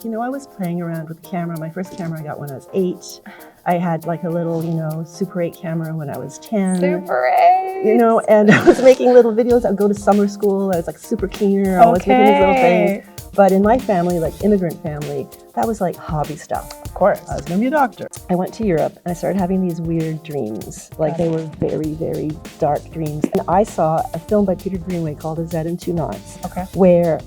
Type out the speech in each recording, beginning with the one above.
You know, I was playing around with the camera. My first camera I got when I was 8. I had like a little, Super 8 camera when I was 10. Super 8! And I was making little videos. I'd go to summer school. I was like super cleaner. I was making these little things. But in my family, like immigrant family, that was like hobby stuff. Of course. I was going to be a doctor. I went to Europe and I started having these weird dreams. Like they were very, very dark dreams. And I saw a film by Peter Greenaway called A Z and Two Knots, where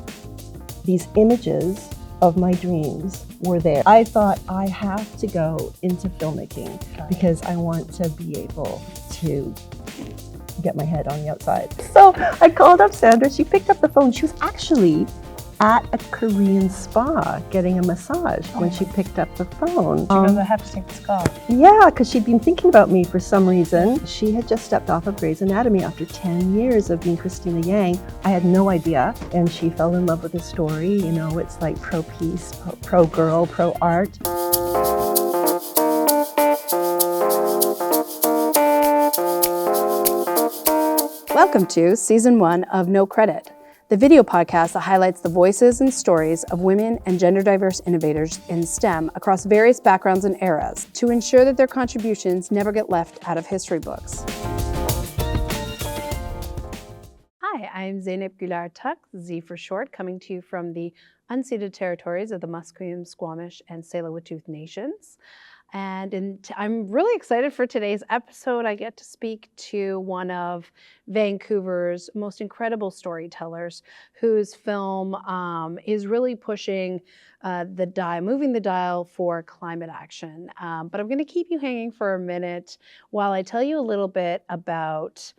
these images of my dreams were there. I thought I have to go into filmmaking because I want to be able to get my head on the outside. So I called up Sandra. She picked up the phone. She was actually at a Korean spa getting a massage when she picked up the phone. She goes, I have to take this call. Yeah, because she'd been thinking about me for some reason. She had just stepped off of Grey's Anatomy after 10 years of being Christina Yang. I had no idea, and she fell in love with the story. You know, it's like pro-peace, pro-girl, pro-art. Welcome to Season 1 of No Credit, the video podcast that highlights the voices and stories of women and gender diverse innovators in STEM across various backgrounds and eras to ensure that their contributions never get left out of history books. Hi, I'm Zeynep Güler-Tak, Z for short, coming to you from the unceded territories of the Musqueam, Squamish, and Tsleil-Waututh nations. And I'm really excited for today's episode. I get to speak to one of Vancouver's most incredible storytellers whose film is really pushing moving the dial for climate action. But I'm going to keep you hanging for a minute while I tell you a little bit about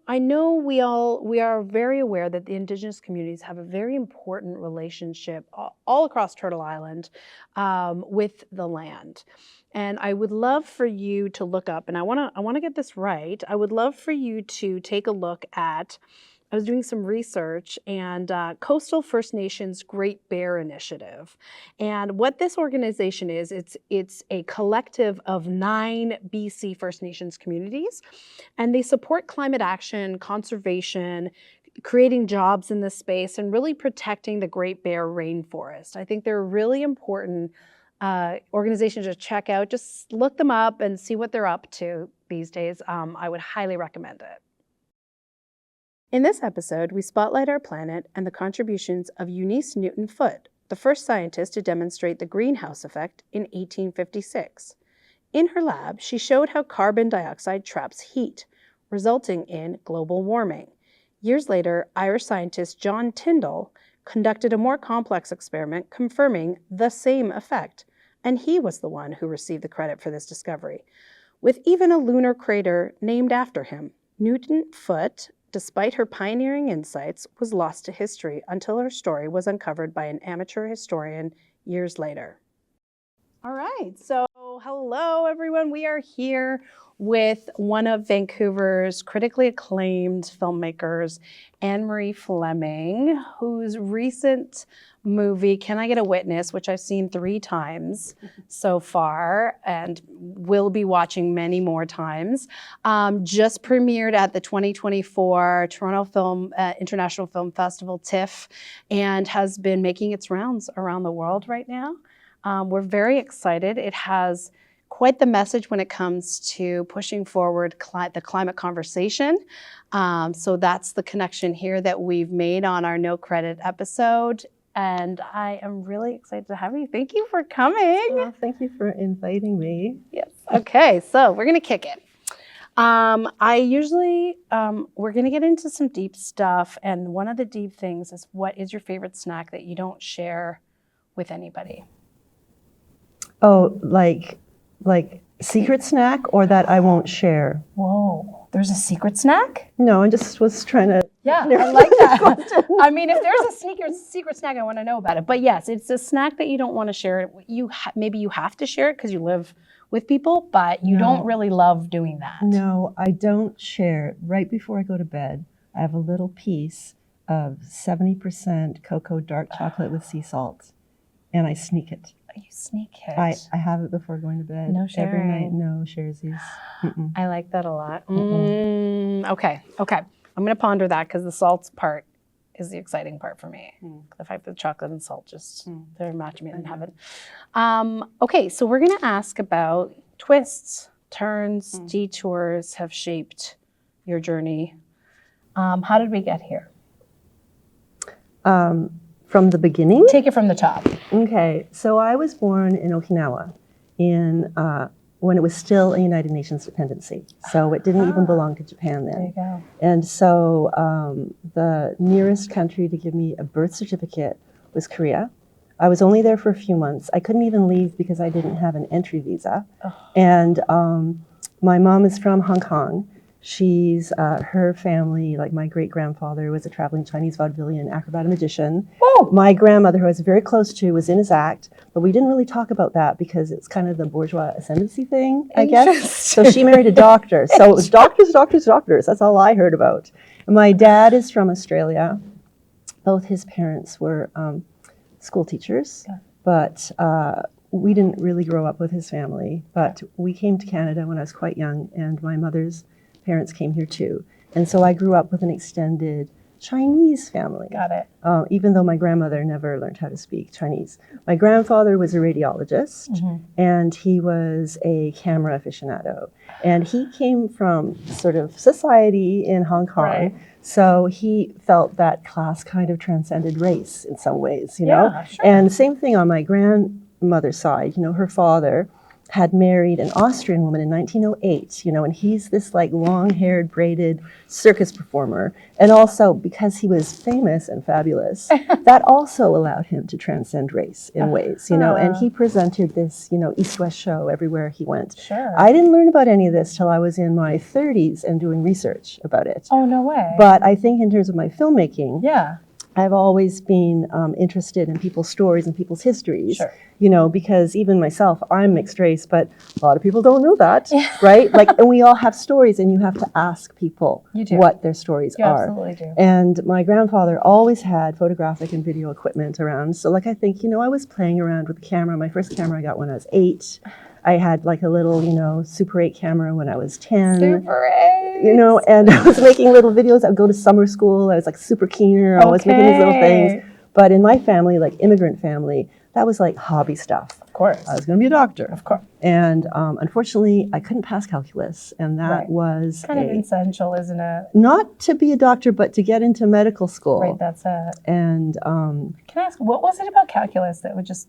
I know we are very aware that the Indigenous communities have a very important relationship all across Turtle Island with the land. And I would love for you to look up, and I want to get this right. I would love for you to take a look at, I was doing some research, and Coastal First Nations Great Bear Initiative. And what this organization is, it's a collective of 9 BC First Nations communities, and they support climate action, conservation, creating jobs in this space, and really protecting the Great Bear rainforest. I think they're a really important organization to check out. Just look them up and see what they're up to these days. I would highly recommend it. In this episode, we spotlight our planet and the contributions of Eunice Newton Foote, the first scientist to demonstrate the greenhouse effect in 1856. In her lab, she showed how carbon dioxide traps heat, resulting in global warming. Years later, Irish scientist John Tyndall conducted a more complex experiment confirming the same effect, and he was the one who received the credit for this discovery, with even a lunar crater named after him. Newton Foote, despite her pioneering insights, was lost to history until her story was uncovered by an amateur historian years later. All right, so hello everyone. We are here with one of Vancouver's critically acclaimed filmmakers, Ann Marie Fleming, whose recent movie, Can I Get a Witness, which I've seen 3 times so far and will be watching many more times, just premiered at the 2024 Toronto International Film Festival, TIFF, and has been making its rounds around the world right now. We're very excited. It has quite the message when it comes to pushing forward the climate conversation. So that's the connection here that we've made on our No Credit episode. And I am really excited to have you. Thank you for coming. Well, thank you for inviting me. Yes. Okay, so we're going to kick it. We're going to get into some deep stuff. And one of the deep things is, what is your favorite snack that you don't share with anybody? Oh, like secret snack, or that I won't share? Whoa, there's a secret snack? No, I just was trying to. Yeah, I like that. I mean, if there's a secret snack, I want to know about it. But yes, it's a snack that you don't want to share. Maybe you have to share it because you live with people, but you don't really love doing that. No, I don't share. Right before I go to bed, I have a little piece of 70% cocoa dark chocolate with sea salt, and I sneak it. You sneak it. I have it before going to bed. No sharing. Every night, no sharesies. I like that a lot. Okay. I'm going to ponder that because the salts part is the exciting part for me. The fact that chocolate and salt just, they're a match made in heaven. Okay, so we're gonna ask about twists, turns, detours have shaped your journey. How did we get here? From the beginning? Take it from the top. Okay, so I was born in Okinawa when it was still a United Nations dependency. So it didn't even belong to Japan then. There you go. And so the nearest country to give me a birth certificate was Korea. I was only there for a few months. I couldn't even leave because I didn't have an entry visa. And my mom is from Hong Kong. She's, her family, like my great-grandfather was a traveling Chinese vaudevillian acrobat and magician. Whoa. My grandmother, who I was very close to, was in his act, but we didn't really talk about that because it's kind of the bourgeois ascendancy thing, I guess. So she married a doctor. So it was doctors, doctors, doctors. That's all I heard about. And my dad is from Australia. Both his parents were school teachers, but we didn't really grow up with his family. But we came to Canada when I was quite young, and my mother's parents came here too. And so I grew up with an extended Chinese family. Got it. Even though my grandmother never learned how to speak Chinese. My grandfather was a radiologist, and he was a camera aficionado. And he came from sort of society in Hong Kong. Right. So he felt that class kind of transcended race in some ways, you know? Sure. And same thing on my grandmother's side. You know, her father had married an Austrian woman in 1908, you know, and he's this like long-haired, braided circus performer. And also, because he was famous and fabulous, that also allowed him to transcend race in ways, you know, and he presented this, you know, East-West show everywhere he went. Sure. I didn't learn about any of this till I was in my 30s and doing research about it. Oh, no way. But I think in terms of my filmmaking, yeah. I've always been interested in people's stories and people's histories, Sure. you know, because even myself, I'm mixed race, but a lot of people don't know that, right? Like, and we all have stories, and you have to ask people what their stories are. Absolutely do. And my grandfather always had photographic and video equipment around. So like, I think, you know, I was playing around with the camera. My first camera I got when I was 8. I had like a little, you know, Super 8 camera when I was 10. Super 8! You know, and I was making little videos. I would go to summer school. I was like super keener. I was making these little things. But in my family, like immigrant family, that was like hobby stuff. Of course. I was going to be a doctor. Of course. And unfortunately, I couldn't pass calculus. And that was kind of essential, isn't it? Not to be a doctor, but to get into medical school. Right, that's it. And can I ask, what was it about calculus that would just...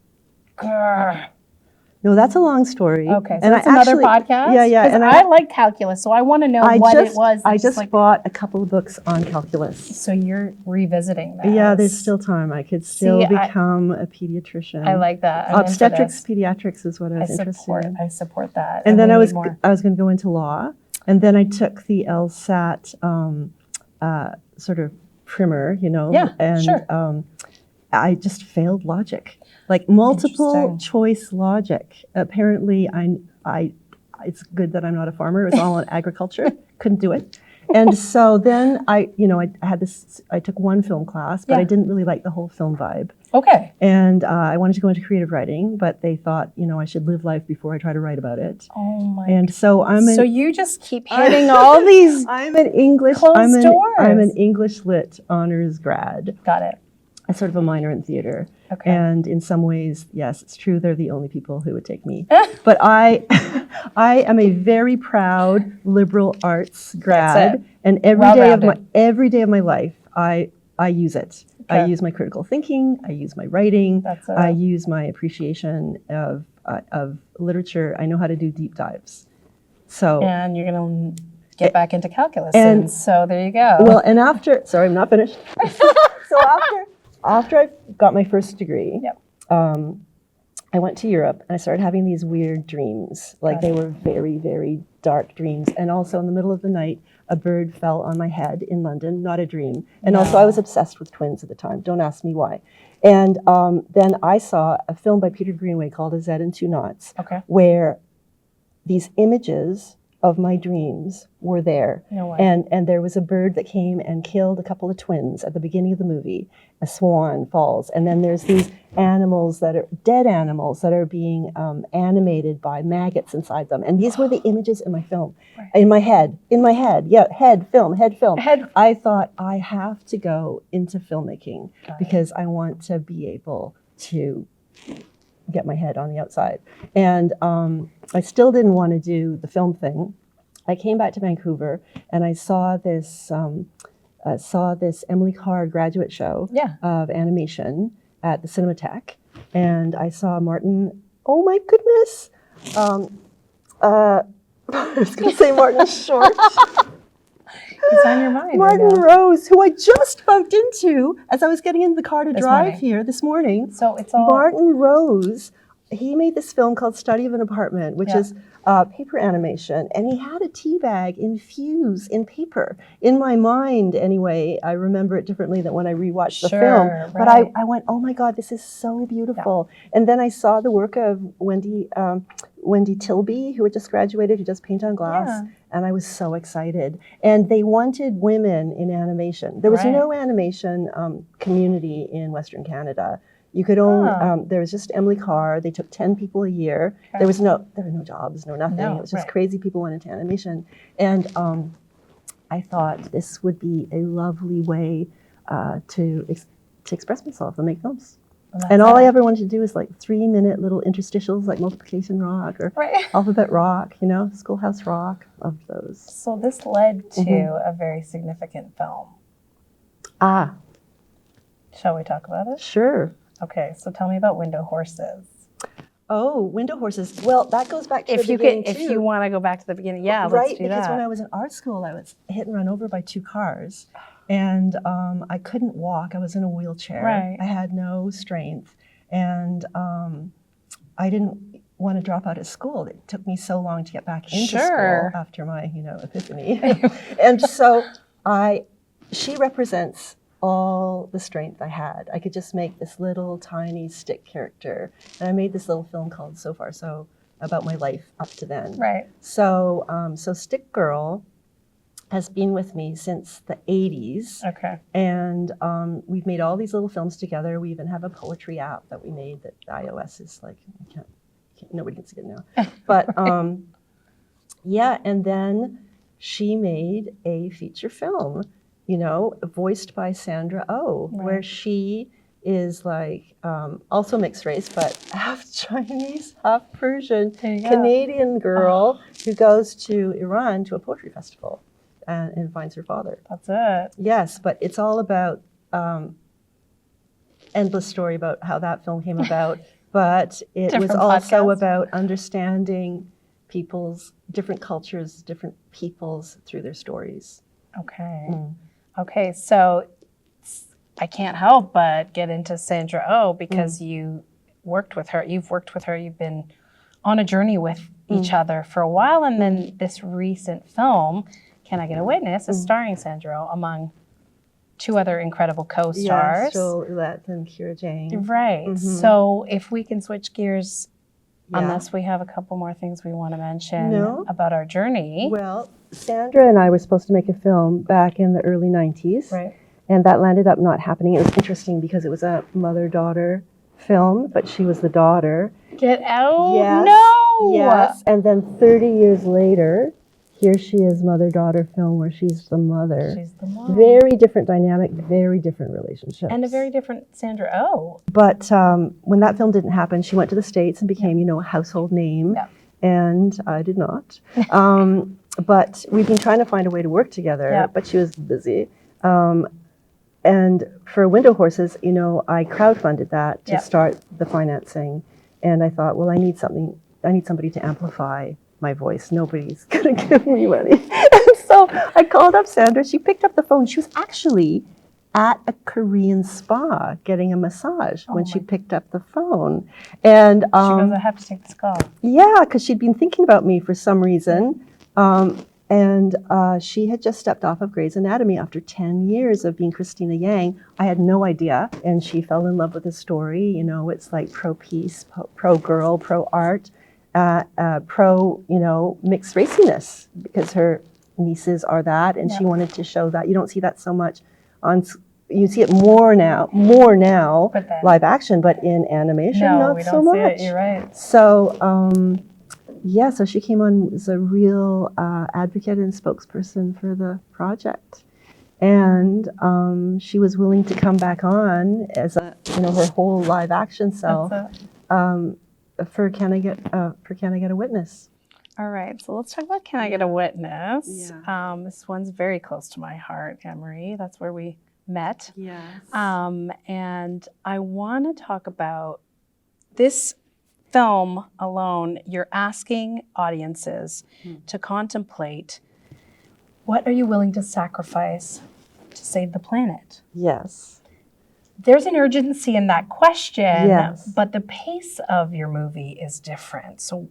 No, that's a long story. Okay, so that's another podcast? Yeah. And I like calculus, so I want to know it was. I just bought a couple of books on calculus. So you're revisiting that. Yeah, there's still time. I could still become a pediatrician. I like that. Obstetrics, pediatrics is what I was interested in. I support that. And then I was going to go into law. And then I took the LSAT sort of primer, you know. Yeah, and, sure. I just failed logic. Like multiple choice logic. Apparently, it's good that I'm not a farmer. It's all on agriculture. Couldn't do it. And so then I took one film class, but I didn't really like the whole film vibe. Okay. And I wanted to go into creative writing, but they thought, you know, I should live life before I try to write about it. Oh my. And so So you just keep hitting all these I'm an English lit honors grad. Got it. I'm sort of a minor in theater. Okay. And in some ways, yes, it's true, they're the only people who would take me. But I am a very proud liberal arts grad, and every day of my life, I use it. Okay. I use my critical thinking, I use my writing, I use my appreciation of literature. I know how to do deep dives. So. And you're going to get back into calculus, and so there you go. Well, and sorry, I'm not finished. So after I got my first degree, I went to Europe and I started having these weird dreams. Like they were very, very dark dreams. And also in the middle of the night, a bird fell on my head in London, not a dream. And also I was obsessed with twins at the time. Don't ask me why. And then I saw a film by Peter Greenaway called A Z and Two Knots, where these images of my dreams were there. No way. And there was a bird that came and killed a couple of twins at the beginning of the movie. A swan falls. And then there's these animals that are dead animals that are being animated by maggots inside them. And these were the images in my film, in my head. Yeah, head film. I thought I have to go into filmmaking because I want to be able to get my head on the outside. And I still didn't want to do the film thing. I came back to Vancouver and I saw this Emily Carr graduate show of animation at the Cinematheque. And I saw Martin, oh my goodness. I was going to say Martin Short. It's on your mind. Martin Rose, who I just bumped into as I was getting in the car to drive here this morning. So it's all Martin Rose. He made this film called Study of an Apartment, which is paper animation, and he had a tea bag infused in paper. In my mind, anyway, I remember it differently than when I rewatched the film. Right. But I went, oh my God, this is so beautiful. And then I saw the work of Wendy Tilby, who had just graduated, who does paint on glass. And I was so excited. And they wanted women in animation. There was no animation community in Western Canada. You could only, there was just Emily Carr. They took 10 people a year. There were no jobs, no nothing. It was just crazy people went into animation. And I thought this would be a lovely way to express myself and make films. And all I ever wanted to do is like 3-minute little interstitials like Multiplication Rock or Alphabet Rock, you know, Schoolhouse Rock. Loved those. So this led to a very significant film. Shall we talk about it? Sure. Okay, so tell me about Window Horses. Oh, Window Horses. Well, that goes back to the beginning too. If you want to go back to the beginning, let's do that. Because when I was in art school, I was hit and run over by 2 cars. And I couldn't walk. I was in a wheelchair. I had no strength. And I didn't want to drop out of school. It took me so long to get back into school after my, epiphany. And so she represents all the strength I had. I could just make this little tiny stick character. And I made this little film called So Far So about my life up to then. So Stick Girl has been with me since the 80s. And we've made all these little films together. We even have a poetry app that we made that iOS is like, nobody can see it now. But and then she made a feature film, voiced by Sandra Oh, where she is like also mixed race, but half Chinese, half Persian, Canadian girl who goes to Iran to a poetry festival and finds her father. That's it. Yes, but it's all about endless story about how that film came about, but it was also about understanding people's different cultures, different peoples through their stories. Okay, so I can't help but get into Sandra Oh because you've worked with her, you've been on a journey with each other for a while, and then this recent film, Can I Get a Witness, is starring Sandra Oh among 2 other incredible co-stars. Yes, Joel Ullett and Kira Jane. So if we can switch gears, unless we have a couple more things we want to mention about our journey. Well, Sandra and I were supposed to make a film back in the early 90s. And that landed up not happening. It was interesting because it was a mother-daughter film, but she was the daughter. Get out? Yes. No! Yes. And then 30 years later, here she is, mother-daughter film where she's the mother. She's the mom. Very different dynamic, very different relationships. And a very different Sandra Oh. But when that film didn't happen, she went to the States and became, a household name. And I did not. But we've been trying to find a way to work together, but she was busy. And for Window Horses, I crowdfunded that to start the financing. And I thought, well, I need somebody to amplify my voice. Nobody's going to give me money. And so I called up Sandra. She picked up the phone. She was actually at a Korean spa getting a massage when she picked up the phone. And she goes, I have to take this call. Yeah, because she'd been thinking about me for some reason. And she had just stepped off of Grey's Anatomy after 10 years of being Christina Yang. I had no idea. And she fell in love with the story. It's like pro-peace, pro-girl, pro-art. pro, mixed raciness, because her nieces are that, and she wanted to show that. You don't see that so much you see it more now, live action, but in animation, not so much. See it. You're right. So, so she came on as a real advocate and spokesperson for the project. And she was willing to come back on as her whole live action self for Can I Get a Witness? All right, so let's talk about Can I Get a Witness? Yeah. This one's very close to my heart, Ann Marie. That's where we met. Yes. And I want to talk about this film alone. You're asking audiences to contemplate, what are you willing to sacrifice to save the planet? Yes. There's an urgency in that question, yes. But the pace of your movie is different. So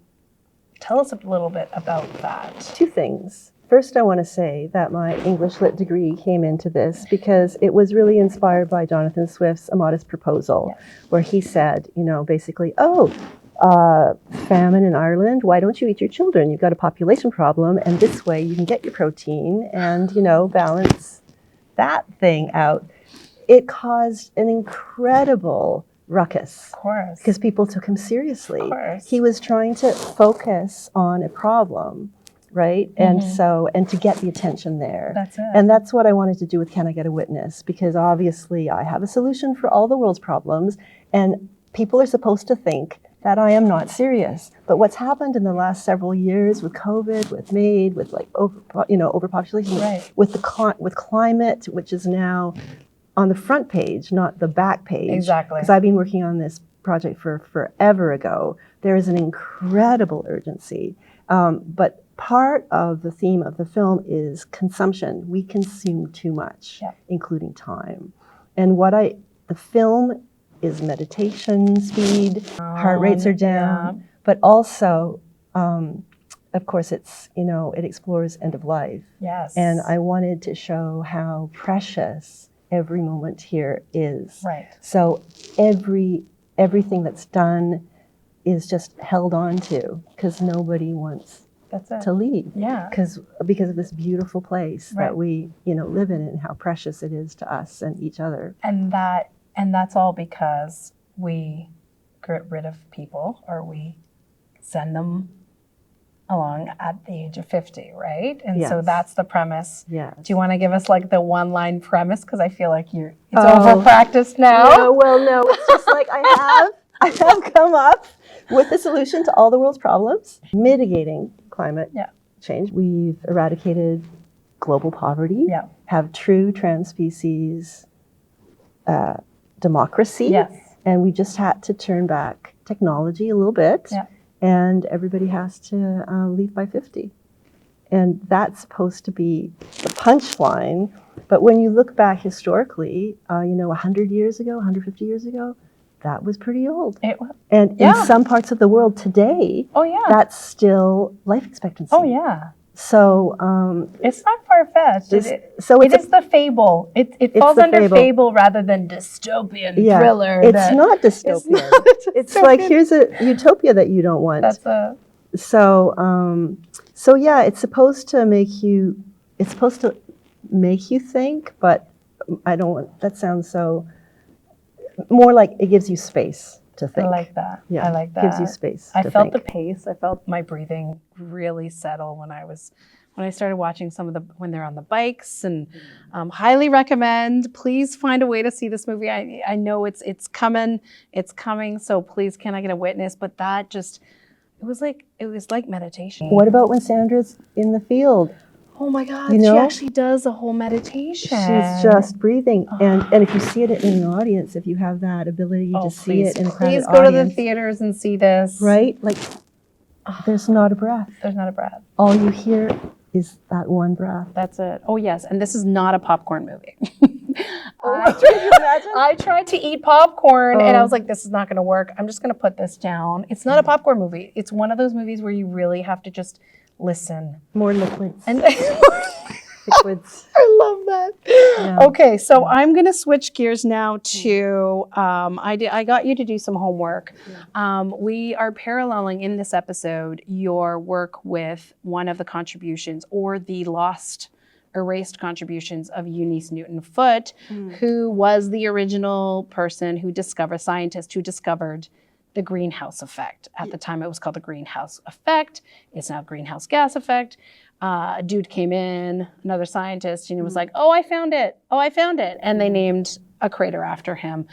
tell us a little bit about that. Two things. First, I want to say that my English Lit degree came into this because it was really inspired by Jonathan Swift's A Modest Proposal, where he said, basically, famine in Ireland, why don't you eat your children? You've got a population problem, and this way you can get your protein and, balance that thing out. It caused an incredible ruckus. Of course. Because people took him seriously. Of course. He was trying to focus on a problem, right? Mm-hmm. And to get the attention there. That's it. And that's what I wanted to do with Can I Get a Witness? Because obviously I have a solution for all the world's problems, and people are supposed to think that I am not serious. But what's happened in the last several years with COVID, with MAID, with overpopulation, right. with climate, which is now on the front page, not the back page. Exactly. Because I've been working on this project for forever ago. There is an incredible urgency. But part of the theme of the film is consumption. We consume too much, including time. And the film is meditation speed, heart rates are down, but also, of course, it's, it explores end of life. Yes. And I wanted to show how precious every moment here is. Right. So everything that's done is just held on to, because nobody wants to leave. Yeah. Because of this beautiful place that we, live in, and how precious it is to us and each other. And that's all because we get rid of people, or we send them along at the age of 50, right? And so that's the premise. Yes. Do you want to give us like the one-line premise? Because I feel like it's over-practiced now. No, it's just like I have come up with the solution to all the world's problems, mitigating climate change. We've eradicated global poverty, have true trans-species democracy, and we just had to turn back technology a little bit, and everybody has to leave by 50. And that's supposed to be the punchline. But when you look back historically, 100 years ago, 150 years ago, that was pretty old. It was. And in some parts of the world today, that's still life expectancy. Oh, yeah. So it's not far-fetched. It is the fable. It falls under fable rather than dystopian thriller. It's not dystopian. It's like, here's a utopia that you don't want. So it's supposed to make you. It's supposed to make you think, but I don't want. That sounds so. More like it gives you space to think. I like that. Yeah, I like that. Gives you space. I felt the pace. I felt my breathing really settle when I started watching when they're on the bikes, and highly recommend. Please find a way to see this movie. I know it's coming. So please, Can I Get a Witness? But that just it was like meditation. What about when Sandra's in the field? Oh my God, she actually does a whole meditation. She's just breathing. And if you see it in an audience, if you have that ability to see it in a crowded audience. Please go to the theaters and see this. Right? Like, there's not a breath. There's not a breath. All you hear is that one breath. That's it. Oh, yes. And this is not a popcorn movie. Imagine? I tried to eat popcorn, and I was like, this is not going to work. I'm just going to put this down. It's not a popcorn movie. It's one of those movies where you really have to just listen. More liquids. And liquids. I love that. Yeah. Okay, so I'm going to switch gears now to I got you to do some homework. We are paralleling in this episode your work with one of the contributions or the lost, erased contributions of Eunice Newton Foote, who was the original person who discovered, scientist who discovered the greenhouse effect. At the time, it was called the greenhouse effect. It's now greenhouse gas effect. A dude came in, another scientist, and he was like, oh, I found it. Oh, I found it. And they named a crater after him.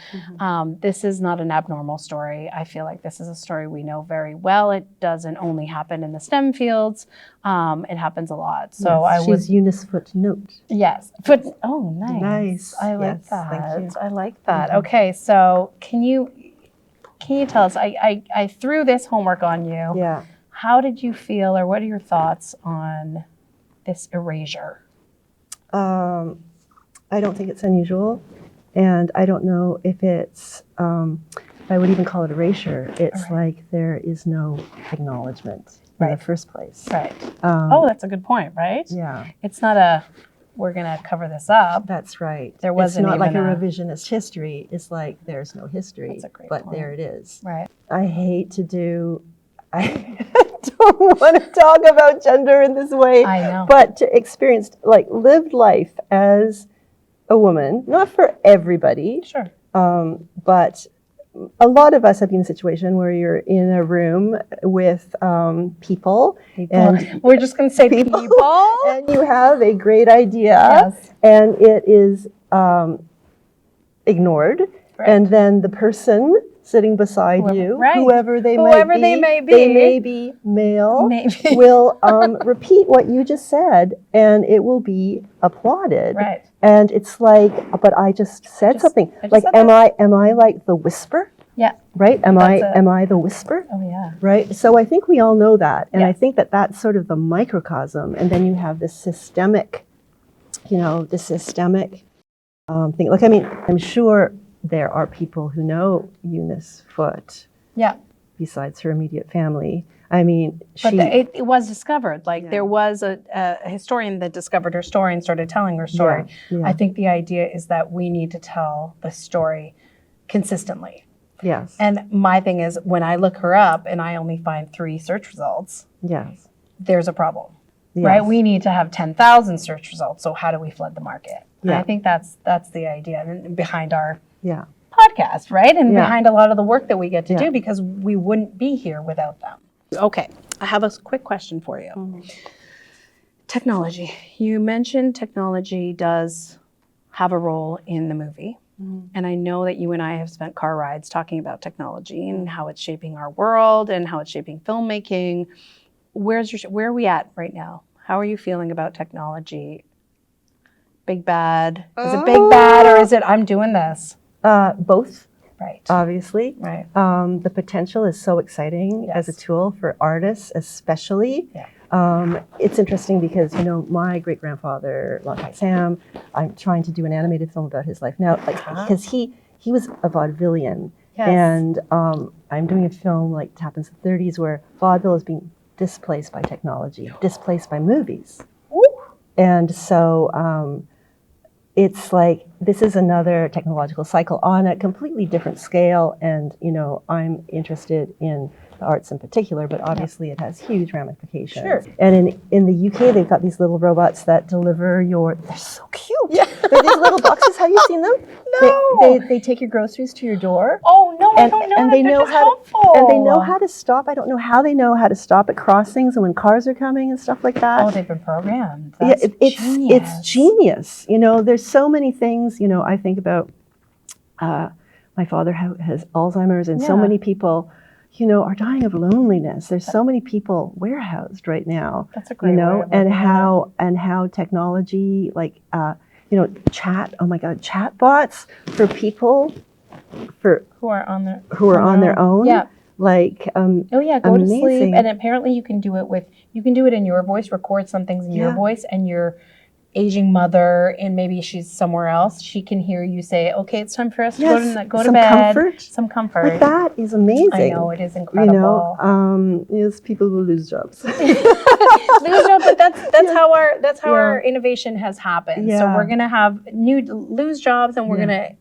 This is not an abnormal story. I feel like this is a story we know very well. It doesn't only happen in the STEM fields. It happens a lot. So yes, she's Eunice Foote Note. Yes. Foote. Oh, nice. Nice. I like that. Thank you. I like that. Okay, so can you tell us, I threw this homework on you. Yeah. How did you feel, or what are your thoughts on this erasure? I don't think it's unusual, and I don't know if it's, I would even call it erasure. It's like there is no acknowledgement in the first place. Right. Oh, that's a good point, right? Yeah. It's not a, we're going to cover this up. That's right. There wasn't It's not even like a revisionist history. It's like there's no history. That's a great but point. There it is. Right. I hate to do, I don't want to talk about gender in this way. I know. But to experience, like, lived life as a woman, not for everybody. Sure. But a lot of us have been in a situation where you're in a room with people. And we're just going to say people. And you have a great idea. Yes. And it is ignored. Right. And then the person sitting beside you, whoever they may be male, will repeat what you just said, and it will be applauded. Right. And it's like, but I just said something. Like, am I like the whisper? Yeah. Right? Am I the whisper? Oh yeah. Right. So I think we all know that, and I think that that's sort of the microcosm, and then you have this systemic, thing. Like, I mean, I'm sure there are people who know Eunice Foote. Yeah. Besides her immediate family. I mean, it was discovered. Like there was a historian that discovered her story and started telling her story. Yeah. I think the idea is that we need to tell the story consistently. Yes. And my thing is, when I look her up and I only find 3 search results, yes, there's a problem. Yes. Right? We need to have 10,000 search results. So how do we flood the market? Yeah. And I think that's the idea and behind our podcast, right? And behind a lot of the work that we get to do, because we wouldn't be here without them. Okay, I have a quick question for you. Technology. You mentioned technology does have a role in the movie. And I know that you and I have spent car rides talking about technology and how it's shaping our world and how it's shaping filmmaking. Where are we at right now? How are you feeling about technology? Big bad? Is it big bad, or is it I'm doing this? Both. Right. Obviously. Right. The potential is so exciting as a tool for artists, especially. Yeah. It's interesting because, my great-grandfather, Longtime Sam, I'm trying to do an animated film about his life now, because he was a vaudevillian. Yes. And I'm doing a film like happens in the 30s where vaudeville is being displaced by technology, displaced by movies. Ooh. And so it's like this is another technological cycle on a completely different scale. And, I'm interested in the arts in particular, but obviously it has huge ramifications. Sure. And in the UK, they've got these little robots that deliver they're so cute. Yeah. They're these little boxes. Have you seen them? No. They take your groceries to your door. Oh, no, I don't know. And they know how to stop. I don't know how they know how to stop at crossings and when cars are coming and stuff like that. Oh, they've been programmed. It's genius. There's so many things, I think about my father has Alzheimer's, and so many people are dying of loneliness. There's so many people warehoused right now. That's a great way and how technology, like chat bots for people who are on their own. Yeah. Like go to sleep, and apparently you can do it in your voice, record some things in your voice, and aging mother and maybe she's somewhere else, she can hear you say, okay, it's time for us to go to some bed. Comfort. Some comfort. Like that is amazing. I know, it is incredible. Yes, people will lose jobs. Lose jobs, but that's how our innovation has happened. Yeah. So we're gonna have lose jobs and we're gonna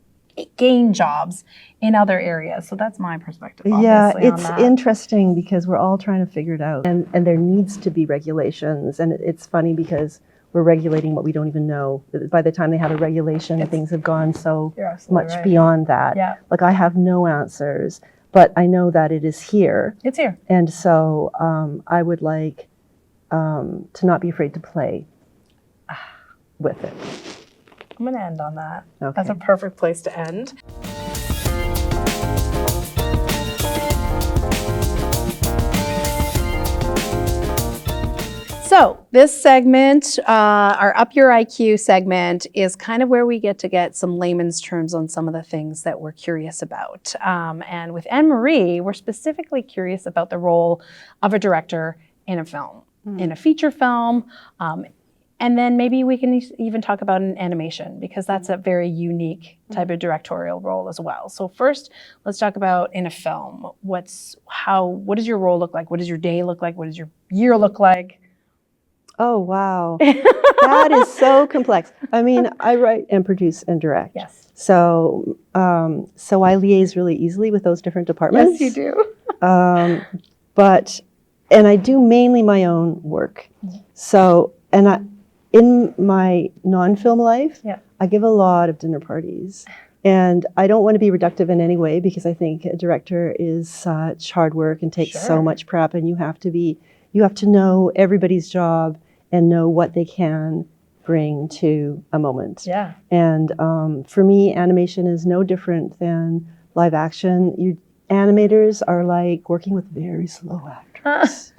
gain jobs in other areas. So that's my perspective. Yeah, Obviously, it's interesting because we're all trying to figure it out, and there needs to be regulations. And it's funny because we're regulating what we don't even know. By the time they have a regulation, things have gone so much beyond that. Yeah. Like I have no answers, but I know that it is here. It's here. And so I would like to not be afraid to play with it. I'm going to end on that. Okay. That's a perfect place to end. So this segment, our Up Your IQ segment, is kind of where we get some layman's terms on some of the things that we're curious about. And with Ann Marie, we're specifically curious about the role of a director in a film, in a feature film. And then maybe we can even talk about an animation, because that's a very unique type of directorial role as well. So first, let's talk about in a film. What does your role look like? What does your day look like? What does your year look like? Oh, wow. That is so complex. I mean, I write and produce and direct. Yes. So I liaise really easily with those different departments. Yes, you do. And I do mainly my own work. So, in my non-film life, I give a lot of dinner parties. And I don't want to be reductive in any way, because I think a director is such hard work and takes so much prep, and you have to know everybody's job and know what they can bring to a moment. Yeah. And for me, animation is no different than live action. Animators are like working with very slow actors.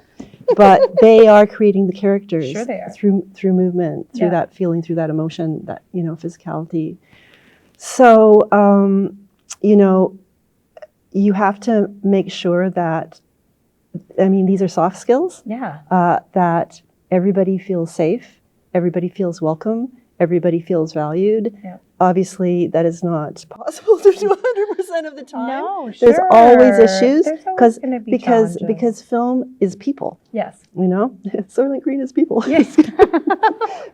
But they are creating the characters through movement, through that feeling, through that emotion, that, physicality. So, you have to make sure that, these are soft skills. Yeah. That everybody feels safe, everybody feels welcome, everybody feels valued. Yeah. Obviously, that is not possible to do 100% of the time. No, sure. There's always issues because film is people. Yes. Soylent Green is people. Yes.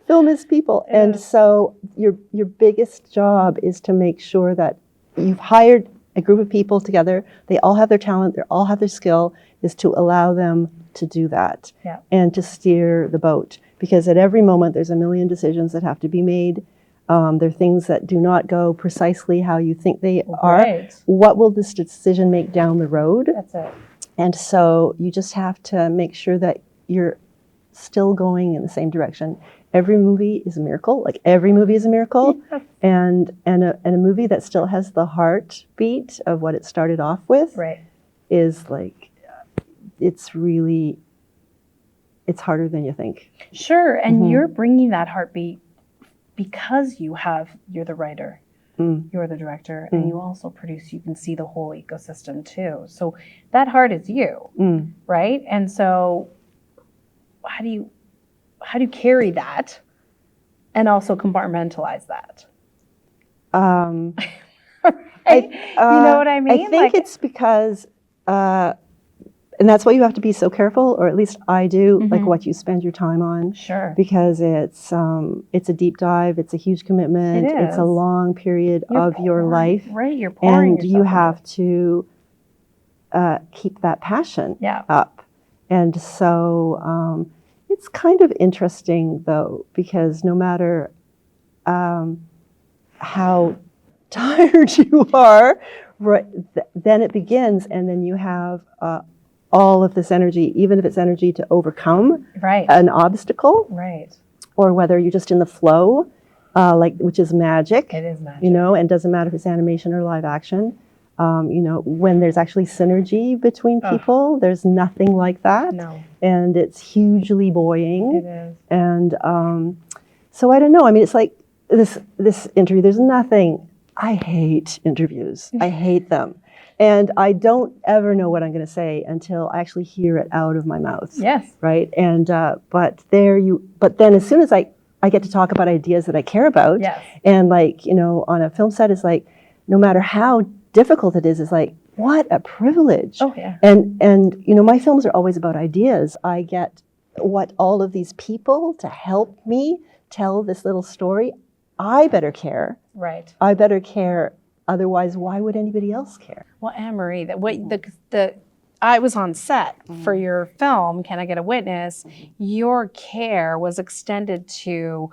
Film is people, so your biggest job is to make sure that you've hired a group of people together. They all have their talent. They all have their skill. Is to allow them to do that and to steer the boat. Because at every moment, there's a million decisions that have to be made. There are things that do not go precisely how you think they are. What will this decision make down the road? That's it. And so you just have to make sure that you're still going in the same direction. Every movie is a miracle. Like every movie is a miracle. Yes. And a movie that still has the heartbeat of what it started off with is like, it's harder than you think. Sure. And you're bringing that heartbeat because you're the writer, you're the director, and you also produce. You can see the whole ecosystem too. So that heart is you, right? And so how do you carry that and also compartmentalize that? Right? You know what I mean? I think it's because, and that's why you have to be so careful, or at least I do, like what you spend your time on. Sure. Because it's a deep dive, it's a huge commitment, it's a long period of your life. Right, you're pouring and you have to keep that passion up. And so it's kind of interesting, though, because no matter how tired you are, then it begins, and then you have all of this energy, even if it's energy to overcome an obstacle, or whether you're just in the flow, which is magic. It is magic. And doesn't matter if it's animation or live action. When there's actually synergy between people, there's nothing like that. No. And it's hugely buoying. It is. And so I don't know. It's like this interview. There's nothing. I hate interviews. I hate them. And I don't ever know what I'm going to say until I actually hear it out of my mouth. Yes. Right. And but then as soon as I I get to talk about ideas that I care about. Yes. And like, you know, on a film set is like, no matter how difficult it is like, what a privilege. Oh, yeah. And you know, my films are always about ideas. I get what all of these people to help me tell this little story. I better care. Right. I better care. Otherwise, why would anybody else care? Well, Ann Marie, I was on set for your film, Can I Get a Witness? Your care was extended to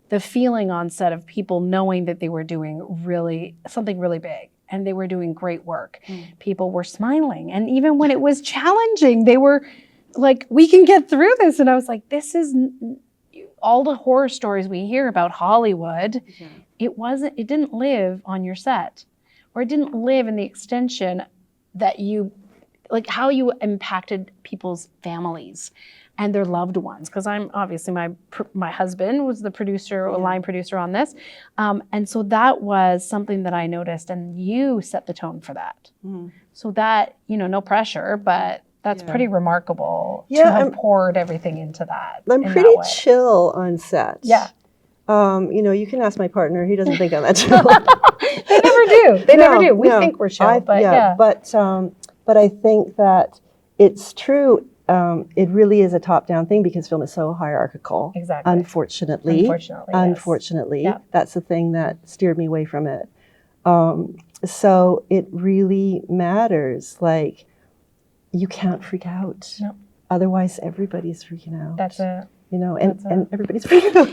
the feeling on set of people knowing that they were doing something really big and they were doing great work. People were smiling. And even when it was challenging, they were like, we can get through this. And I was like, this is all the horror stories we hear about Hollywood. Yeah. It didn't live on your set, or it didn't live in the extension that like how you impacted people's families and their loved ones. Because I'm obviously, my husband was the producer, a line producer on this. And so that was something that I noticed, and you set the tone for that. So that, you know, no pressure, but that's pretty remarkable to have poured everything into that. I'm pretty chill on set. Yeah. You know, you can ask my partner. He doesn't think I'm that chill. They never do. They never do. We think we're chill, but I think that it's true. It really is a top-down thing because film is so hierarchical. Exactly. Unfortunately, yes. That's the thing that steered me away from it. So it really matters. Like, you can't freak out. No. Otherwise, everybody's freaking out. That's it. You know, and everybody's freaking out.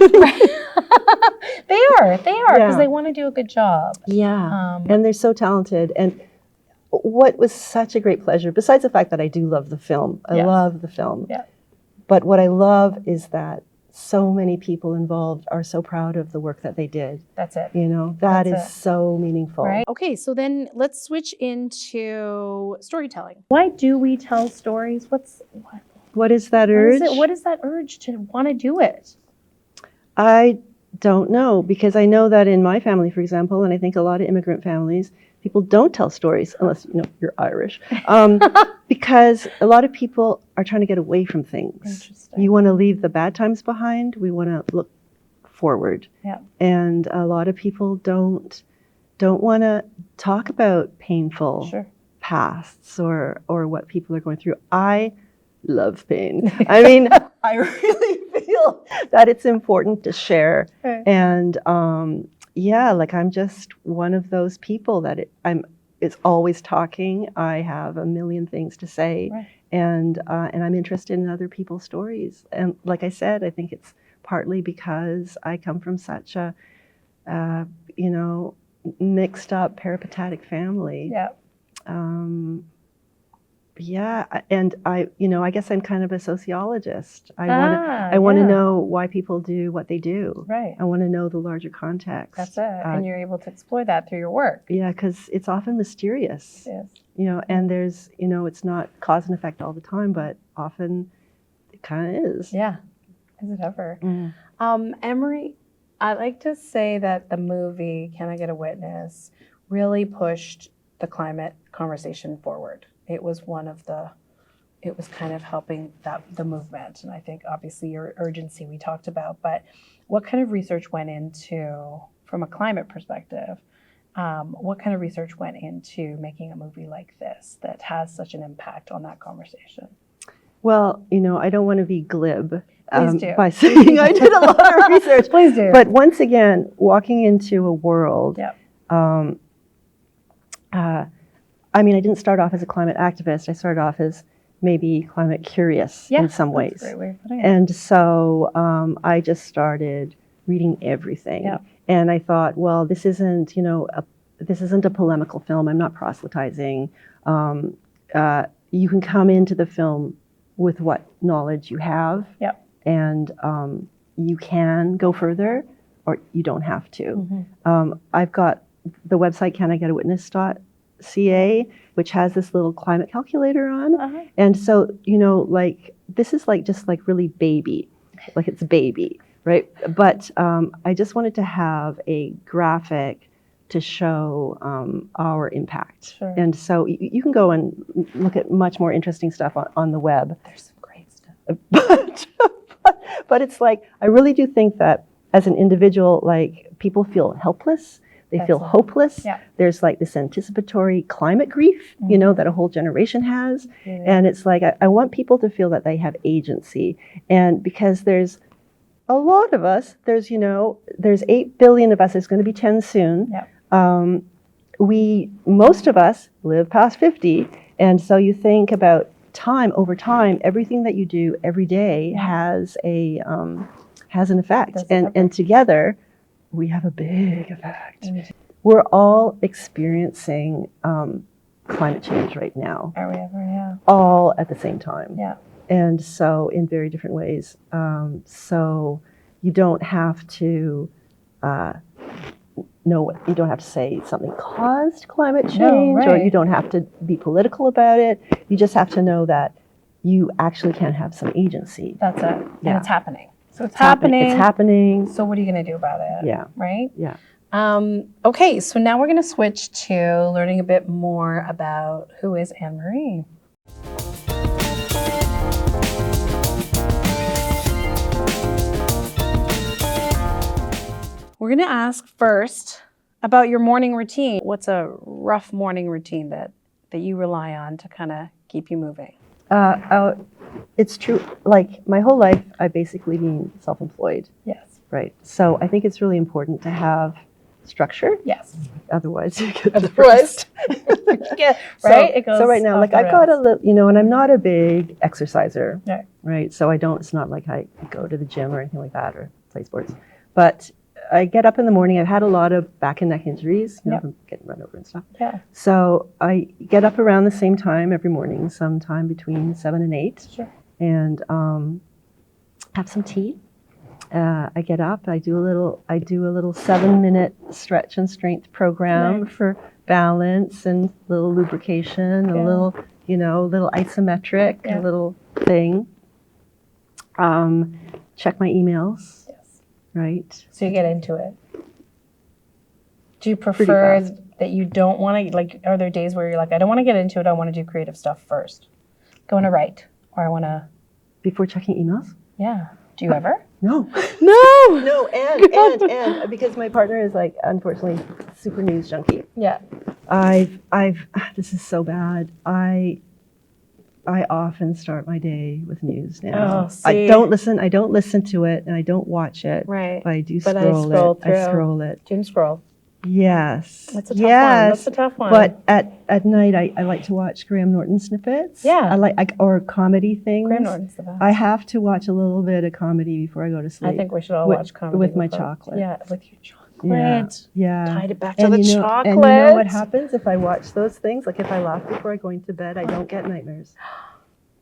They are, because they want to do a good job. Yeah, and they're so talented. And what was such a great pleasure, besides the fact that I do love the film, I love the film. Yeah. But what I love is that so many people involved are so proud of the work that they did. That's it. You know, that is so meaningful. Right. Okay, so then let's switch into storytelling. Why do we tell stories? What is that urge? What is that urge to want to do it? I don't know, because I know that in my family, for example, and I think a lot of immigrant families, people don't tell stories unless, you know, you're Irish, because a lot of people are trying to get away from things. Interesting. You want to leave the bad times behind. We want to look forward. Yeah. And a lot of people don't want to talk about painful pasts or what people are going through. I love pain. I mean, I really feel that it's important to share. Right. And like I'm just one of those people that it's always talking. I have a million things to say, and I'm interested in other people's stories. And like I said, I think it's partly because I come from such a mixed up peripatetic family. Yeah. And I guess I'm kind of a sociologist. I want to know why people do what they do. Right. I want to know the larger context. That's it. And you're able to explore that through your work. Yeah, because it's often mysterious. Yes. You know, and there's, it's not cause and effect all the time, but often it kind of is. Yeah. Is it ever? Ann Marie, I like to say that the movie Can I Get a Witness really pushed the climate conversation forward. It was it was kind of helping the movement. And I think obviously your urgency we talked about, but what kind of research went into, from a climate perspective, what kind of research went into making a movie like this that has such an impact on that conversation? Well, I don't want to be glib by saying I did a lot of research. Please do. But once again, walking into a world, I didn't start off as a climate activist. I started off as maybe climate curious in some ways. That's a great way of putting it. And so I just started reading everything. Yeah. And I thought, well, this isn't a polemical film. I'm not proselytizing. You can come into the film with what knowledge you have. Yep. And you can go further, or you don't have to. Mm-hmm. I've got the website canigetaWitness.ca, which has this little climate calculator on. Uh-huh. And so, this is just really baby, like it's baby, right? But I just wanted to have a graphic to show our impact. Sure. And so you can go and look at much more interesting stuff on the web. There's some great stuff. But it's I really do think that as an individual, like people feel helpless. They feel hopeless. Yeah. There's like this anticipatory climate grief, you know, that a whole generation has. And it's like, I want people to feel that they have agency. And because there's a lot of us, there's 8 billion of us, there's going to be 10 soon. Yeah. Most of us live past 50. And so you think about time, over time, everything that you do every day has an effect. And together, we have a big effect. We're all experiencing climate change right now. Are we ever? Yeah. All at the same time. Yeah. And so in very different ways. So you don't have to you don't have to say something caused climate change, or you don't have to be political about it. You just have to know that you actually can have some agency. That's it. Yeah. And it's happening. So it's happening. It's happening. So what are you going to do about it? Yeah. Right? Yeah. Okay, so now we're going to switch to learning a bit more about who is Ann Marie. We're going to ask first about your morning routine. What's a rough morning routine that you rely on to kind of keep you moving? It's true. Like my whole life, I've basically been self-employed. Yes. Right. So I think it's really important to have structure. Yes. Otherwise, you get depressed. Yeah. Right. It goes. So right now, like I've got a little, and I'm not a big exerciser. Right. Right. So I don't. It's not like I go to the gym or anything like that or play sports. But I get up in the morning. I've had a lot of back and neck injuries, from getting run over and stuff. Yeah. So I get up around the same time every morning, sometime between 7 and 8. Sure. And have some tea. I get up. I do a little 7-minute stretch and strength program for balance and little lubrication, a little isometric, a little thing. Check my emails. Yes. Right. So you get into it. Do you prefer that you don't want to, like, are there days where you're like, I don't want to get into it, I want to do creative stuff first? Going to write, or I want to... Before checking emails? Yeah. Do you ever? No. No! And because my partner is, like, unfortunately, super news junkie. Yeah. This is so bad. I often start my day with news now. Oh, see. I don't listen to it, and I don't watch it. Right. But I do But scroll it. through. I scroll it. Doom scroll. Yes. That's a tough one. That's a tough one. But at night, I like to watch Graham Norton snippets. Yeah. Or comedy things. Graham Norton's the best. I have to watch a little bit of comedy before I go to sleep. I think we should all watch comedy. With my chocolate. Yeah, with your chocolate. Yeah. Tied it back to the chocolate. And you know what happens if I watch those things? Like if I laugh before I go into bed, I don't get nightmares.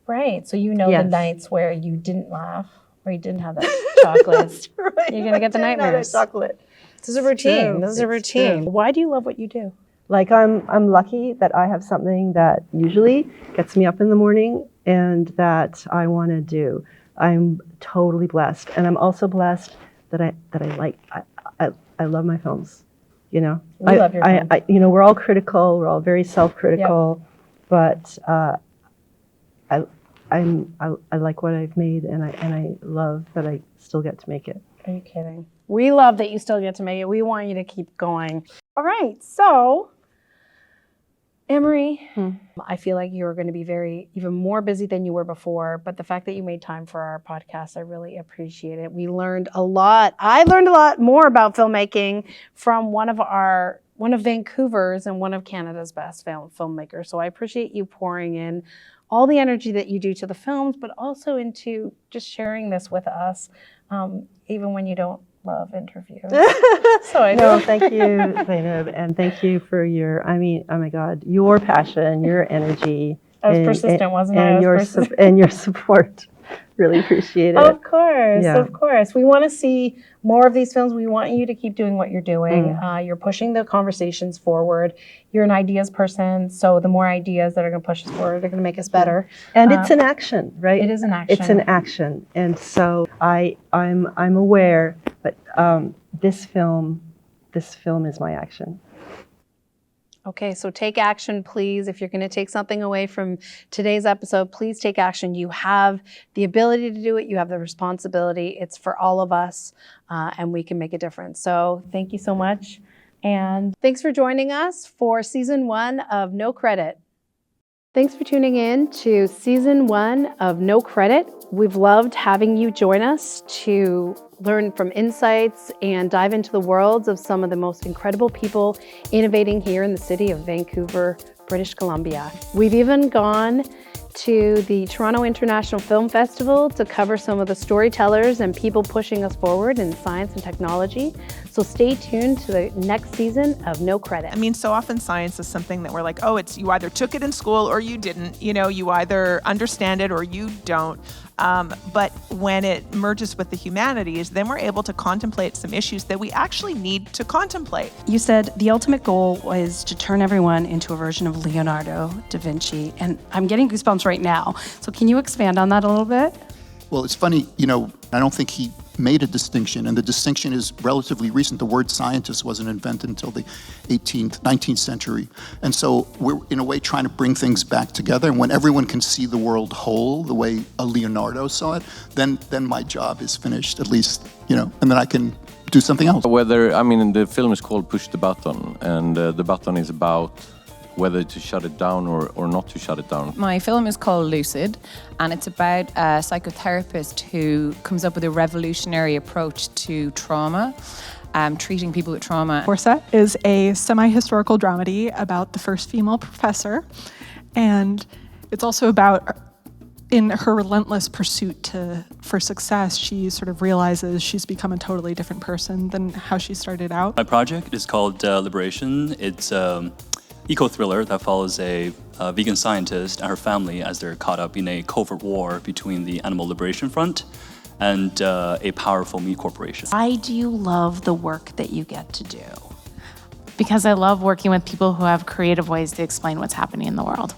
Right. So the nights where you didn't laugh, where you didn't have that chocolate, That's right. you're going to get the nightmares. Chocolate. This is a routine. This is a routine. True. Why do you love what you do? Like I'm lucky that I have something that usually gets me up in the morning and that I want to do. I'm totally blessed, and I'm also blessed that I love my films. You know, We love your film. we're all critical. We're all very self-critical, but I like what I've made, and I love that I still get to make it. Are you kidding? We love that you still get to make it. We want you to keep going. All right, so Ann Marie, I feel like you're going to be even more busy than you were before, but the fact that you made time for our podcast, I really appreciate it. We learned a lot. I learned a lot more about filmmaking from one of Vancouver's and one of Canada's best filmmakers. So I appreciate you pouring in all the energy that you do to the films, but also into just sharing this with us, even when you don't love interviews. So I know. Thank you, Zainab, and thank you for your passion, your energy. I was persistent, wasn't I? And your support. Really appreciate it. Of course. We want to see more of these films. We want you to keep doing what you're doing. You're pushing the conversations forward. You're an ideas person, so the more ideas that are going to push us forward are going to make us better. And it's an action, right? It is an action. It's an action, and so I'm aware, but this film is my action. Okay, so take action, please. If you're going to take something away from today's episode, please take action. You have the ability to do it. You have the responsibility. It's for all of us, and we can make a difference. So thank you so much. And thanks for joining us for season 1 of No Credit. Thanks for tuning in to season 1 of No Credit. We've loved having you join us to learn from insights and dive into the worlds of some of the most incredible people innovating here in the city of Vancouver, British Columbia. We've even gone to the Toronto International Film Festival to cover some of the storytellers and people pushing us forward in science and technology. So stay tuned to the next season of No Credit. I mean, so often science is something that we're like, oh, it's you either took it in school or you didn't. You know, you either understand it or you don't. But when it merges with the humanities, then we're able to contemplate some issues that we actually need to contemplate. You said the ultimate goal was to turn everyone into a version of Leonardo da Vinci, and I'm getting goosebumps right now. So can you expand on that a little bit? Well, it's funny, you know, I don't think he made a distinction, and the distinction is relatively recent. The word scientist wasn't invented until the 19th century. And so we're, in a way, trying to bring things back together. And when everyone can see the world whole, the way a Leonardo saw it, then my job is finished, at least, you know, and then I can do something else. The film is called Push the Button, and the button is about whether to shut it down or not to shut it down. My film is called Lucid, and it's about a psychotherapist who comes up with a revolutionary approach to trauma, treating people with trauma. Forsa is a semi-historical dramedy about the first female professor, and it's also about, in her relentless pursuit for success, she sort of realizes she's become a totally different person than how she started out. My project is called Liberation. It's eco-thriller that follows a vegan scientist and her family as they're caught up in a covert war between the Animal Liberation Front and a powerful meat corporation. Why do you love the work that you get to do? Because I love working with people who have creative ways to explain what's happening in the world.